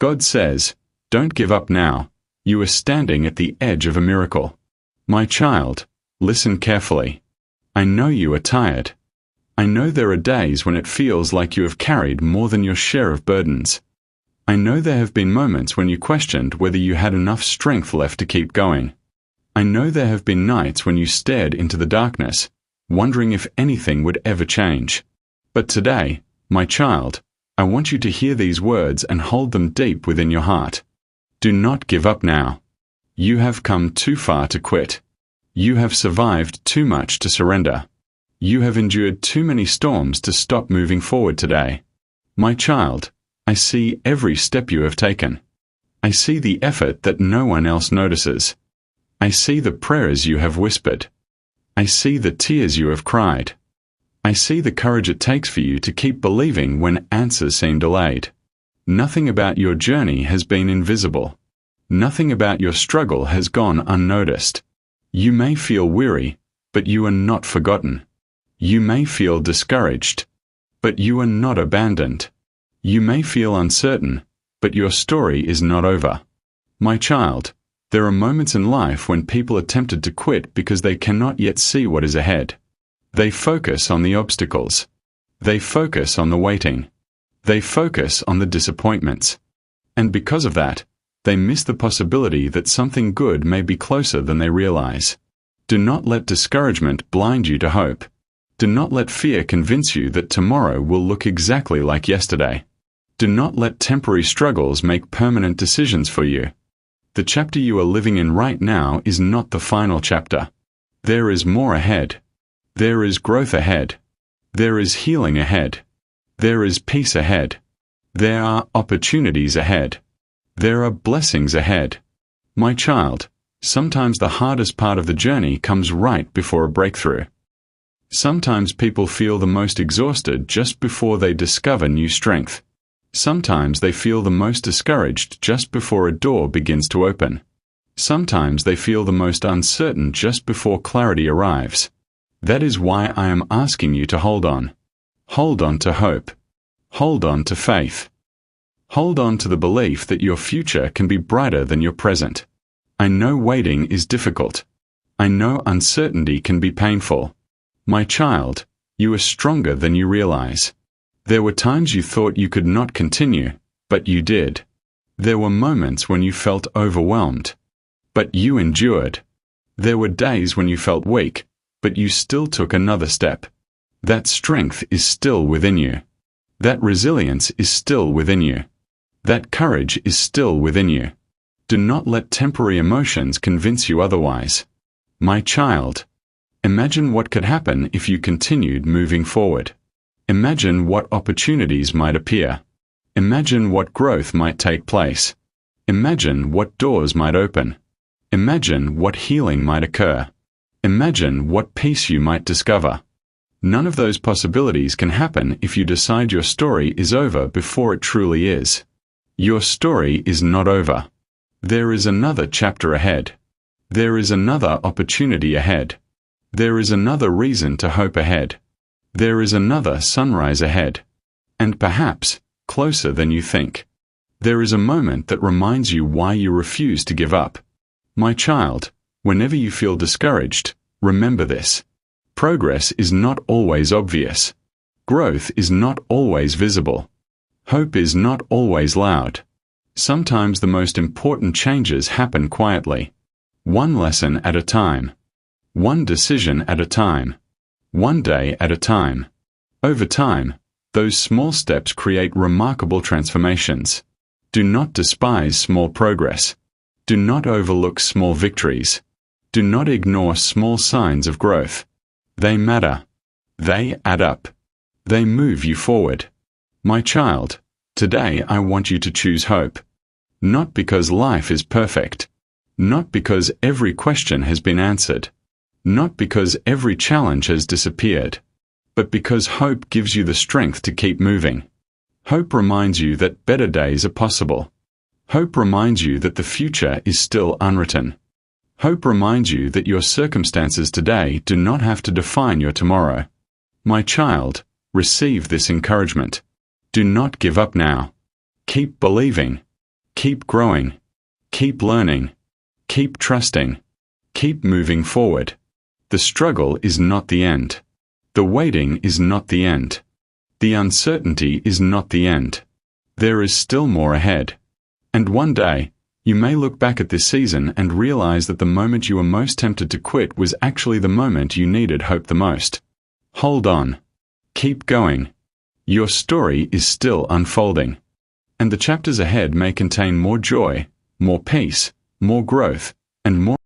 God says, "Don't give up now. You are standing at the edge of a miracle." My child, listen carefully. I know you are tired. I know there are days when it feels like you have carried more than your share of burdens. I know there have been moments when you questioned whether you had enough strength left to keep going. I know there have been nights when you stared into the darkness, wondering if anything would ever change. But today, my child, I want you to hear these words and hold them deep within your heart. Do not give up now. You have come too far to quit. You have survived too much to surrender. You have endured too many storms to stop moving forward today. My child, I see every step you have taken. I see the effort that no one else notices. I see the prayers you have whispered. I see the tears you have cried. I see the courage it takes for you to keep believing when answers seem delayed. Nothing about your journey has been invisible. Nothing about your struggle has gone unnoticed. You may feel weary, but you are not forgotten. You may feel discouraged, but you are not abandoned. You may feel uncertain, but your story is not over. My child, there are moments in life when people are tempted to quit because they cannot yet see what is ahead. They focus on the obstacles. They focus on the waiting. They focus on the disappointments. And because of that, they miss the possibility that something good may be closer than they realize. Do not let discouragement blind you to hope. Do not let fear convince you that tomorrow will look exactly like yesterday. Do not let temporary struggles make permanent decisions for you. The chapter you are living in right now is not the final chapter. There is more ahead. There is growth ahead. There is healing ahead. There is peace ahead. There are opportunities ahead. There are blessings ahead. My child, sometimes the hardest part of the journey comes right before a breakthrough. Sometimes people feel the most exhausted just before they discover new strength. Sometimes they feel the most discouraged just before a door begins to open. Sometimes they feel the most uncertain just before clarity arrives. That is why I am asking you to hold on. Hold on to hope. Hold on to faith. Hold on to the belief that your future can be brighter than your present. I know waiting is difficult. I know uncertainty can be painful. My child, you are stronger than you realize. There were times you thought you could not continue, but you did. There were moments when you felt overwhelmed, but you endured. There were days when you felt weak, but you still took another step. That strength is still within you. That resilience is still within you. That courage is still within you. Do not let temporary emotions convince you otherwise. My child, imagine what could happen if you continued moving forward. Imagine what opportunities might appear. Imagine what growth might take place. Imagine what doors might open. Imagine what healing might occur. Imagine what peace you might discover. None of those possibilities can happen if you decide your story is over before it truly is. Your story is not over. There is another chapter ahead. There is another opportunity ahead. There is another reason to hope ahead. There is another sunrise ahead. And perhaps, closer than you think. There is a moment that reminds you why you refuse to give up. My child, whenever you feel discouraged, remember this. Progress is not always obvious. Growth is not always visible. Hope is not always loud. Sometimes the most important changes happen quietly. One lesson at a time. One decision at a time. One day at a time. Over time, those small steps create remarkable transformations. Do not despise small progress. Do not overlook small victories. Do not ignore small signs of growth. They matter. They add up. They move you forward. My child, today I want you to choose hope. Not because life is perfect. Not because every question has been answered. Not because every challenge has disappeared. But because hope gives you the strength to keep moving. Hope reminds you that better days are possible. Hope reminds you that the future is still unwritten. Hope reminds you that your circumstances today do not have to define your tomorrow. My child, receive this encouragement. Do not give up now. Keep believing. Keep growing. Keep learning. Keep trusting. Keep moving forward. The struggle is not the end. The waiting is not the end. The uncertainty is not the end. There is still more ahead. And one day, you may look back at this season and realize that the moment you were most tempted to quit was actually the moment you needed hope the most. Hold on. Keep going. Your story is still unfolding. And the chapters ahead may contain more joy, more peace, more growth, and more